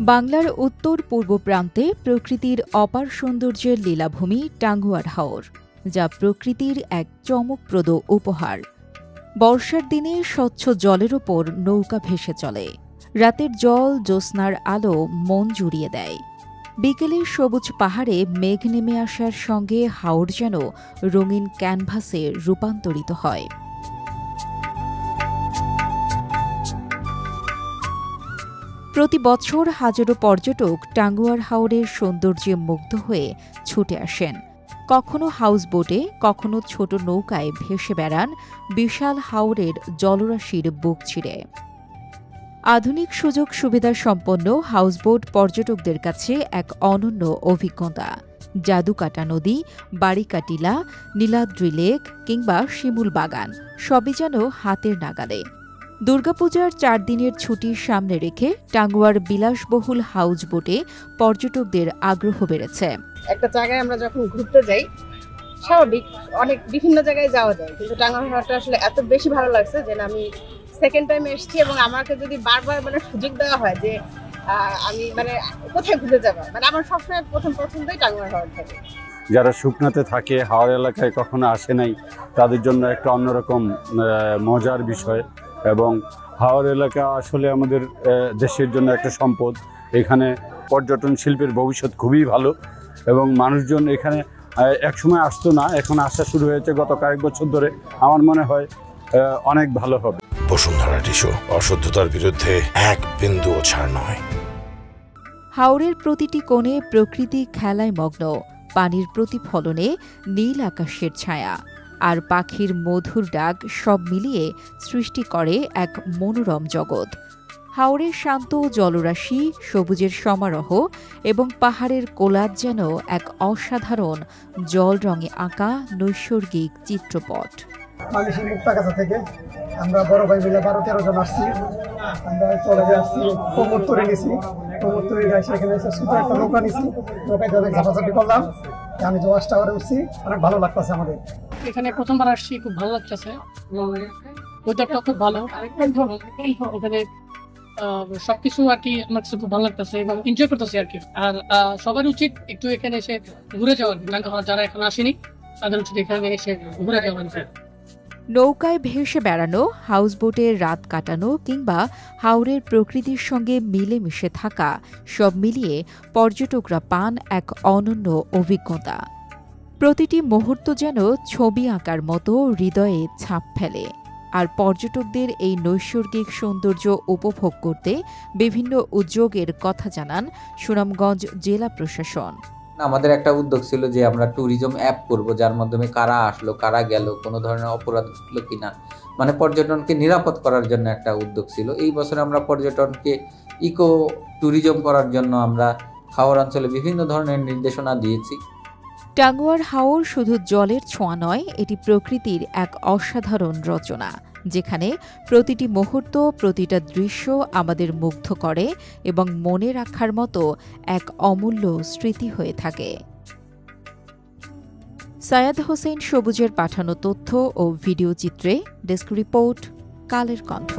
বাংলার উত্তর পূর্ব প্রান্তে প্রকৃতির অপার সৌন্দর্যের লীলাভূমি টাঙ্গুয়ার হাওর, যা প্রকৃতির এক চমকপ্রদ উপহার। বর্ষার দিনে স্বচ্ছ জলের ওপর নৌকা ভেসে চলে। রাতের জল জ্যোৎস্নার আলো মন জুড়িয়ে দেয়। বিকেলে সবুজ পাহাড়ে মেঘ নেমে আসার সঙ্গে হাওর যেন রঙিন ক্যানভাসে রূপান্তরিত হয়। প্রতি বছর হাজারো পর্যটক টাঙ্গুয়ার হাওরের সৌন্দর্যে মুগ্ধ হয়ে ছুটে আসেন। কখনো হাউসবোটে, কখনো ছোট নৌকায় ভেসে বেড়ান বিশাল হাওরের জলরাশির বুক চিরে। আধুনিক সুযোগ সুবিধা সম্পন্ন হাউসবোট পর্যটকদের কাছে এক অনন্য অভিজ্ঞতা। জাদুকাটা নদী, বাড়িকাটিলা, নীলাদ্রি লেক কিংবা শিমুল বাগান সবই যেন হাতের নাগালে। দুর্গাপূজার 4 দিনের ছুটির সামনে রেখে টাঙ্গুয়ার বিলাসবহুল হাউসবোটে পর্যটকদের আগ্রহ বেড়েছে। একটা জায়গায় আমরা যখন ঘুরতে যাই, স্বাভাবিক অনেক বিভিন্ন জায়গায় যাওয়া যায়, কিন্তু টাঙ্গুয়ার হাওরটা আসলে এত বেশি ভালো লাগছে যে আমি সেকেন্ড টাইম এসেছি। এবং আমাকে যদি বারবার সুযোগ দেওয়া হয় যে আমি কোথায় ঘুরতে যাবো, আমার সবসময় প্রথম পছন্দই টাঙ্গুয়ার হাওর থাকে। যারা শুকনাতে থাকে, হাওর এলাকায় কখনো আসে নাই, তাদের জন্য একটা অন্যরকম মজার বিষয়। এবং হাওর এলাকা আসলে আমাদের দেশের জন্য একটা সম্পদ। এখানে পর্যটন শিল্পের ভবিষ্যৎ খুবই ভালো এবং মানুষজন এখানে একসময় আসতো না, এখন আসা শুরু হয়েছে গত কয়েক বছর ধরে। আমার মনে হয় অনেক ভালো হবে। বসুন্ধরা টিস্যু, অশুদ্ধতার বিরুদ্ধে এক বিন্দুও ছাড় নয়। হাওরের প্রতিটি কোণে প্রকৃতি খেলায় মগ্ন। পানির প্রতিফলনে নীল আকাশের ছায়া আর পাখির মধুর ডাক সব মিলিয়ে সৃষ্টি করে এক মনোরম জগৎ। হাওরের শান্ত জলরাশি, সবুজের সমারোহ এবং পাহাড়ের কোলাজ যেন এক অসাধারণ জল রঙে আঁকা নৈসর্গিক চিত্রপট। মানুষের মুক্তাগাছা থেকে আমরা বড় ভাই মিলে 12-13 জন আসছি। আমরা চলে আসছি, কোমর তরে নিয়েছি। কোমর তরে যাই, সেখানে এসে সুন্দর একটা নৌকা নিয়েছি। নৌকায় অনেক ঝাপাঝাপি করলাম। আমি জোয়াশ টাওয়ারে উঠছি, অনেক ভালো লাগতেছে আমাদের। এখানে প্রথমবার আসছি, খুব ভালো লাগতেছে। ওয়েদারটা খুব ভালো। এখানে সবকিছু আর কি আমার কাছে খুব ভালো লাগতেছে এবং এনজয় করতেছি আর কি। আর সবার উচিত একটু এখানে এসে ঘুরে যাওয়ার। যারা এখন আসেনি তাদের উচিত এখানে এসে ঘুরে যাওয়ার। নৌকায় ভেসে বেড়ানো, হাউসবোটে রাত কাটানো কিংবা হাওরের প্রকৃতির সঙ্গে মিলেমিশে থাকা সব মিলিয়ে পর্যটকরা পান এক অনন্য অভিজ্ঞতা। প্রতিটি মুহূর্ত যেন ছবি আঁকার মতো হৃদয়ে ছাপ ফেলে। আর পর্যটকদের এই নৈসর্গিক সৌন্দর্য উপভোগ করতে বিভিন্ন উদ্যোগের কথা জানান সুনামগঞ্জ জেলা প্রশাসন। আমাদের একটা উদ্যোগ ছিল যে আমরা ট্যুরিজম অ্যাপ করব, যার মাধ্যমে কারা আসলো, কারা গেল, কোনো ধরনের অপরাধ ঘটলো কিনা, পর্যটনকে নিরাপদ করার জন্য একটা উদ্যোগ ছিল। এই বছর আমরা পর্যটনকে ইকো ট্যুরিজম করার জন্য আমরা হাওর অঞ্চলে বিভিন্ন ধরনের নির্দেশনা দিয়েছি। টাঙ্গুয়ার হাওর শুধু জলের ছোঁয়া নয়, এটি প্রকৃতির এক অসাধারণ রচনা, যেখানে প্রতিটি মুহূর্ত, প্রতিটা দৃশ্য আমাদের মুগ্ধ করে এবং মনে রাখার মতো এক অমূল্য স্মৃতি হয়ে থাকে। সায়াদ হোসেন সবুজের পাঠানো তথ্য ও ভিডিও চিত্রে ডেস্ক রিপোর্ট, কালের কণ্ঠ।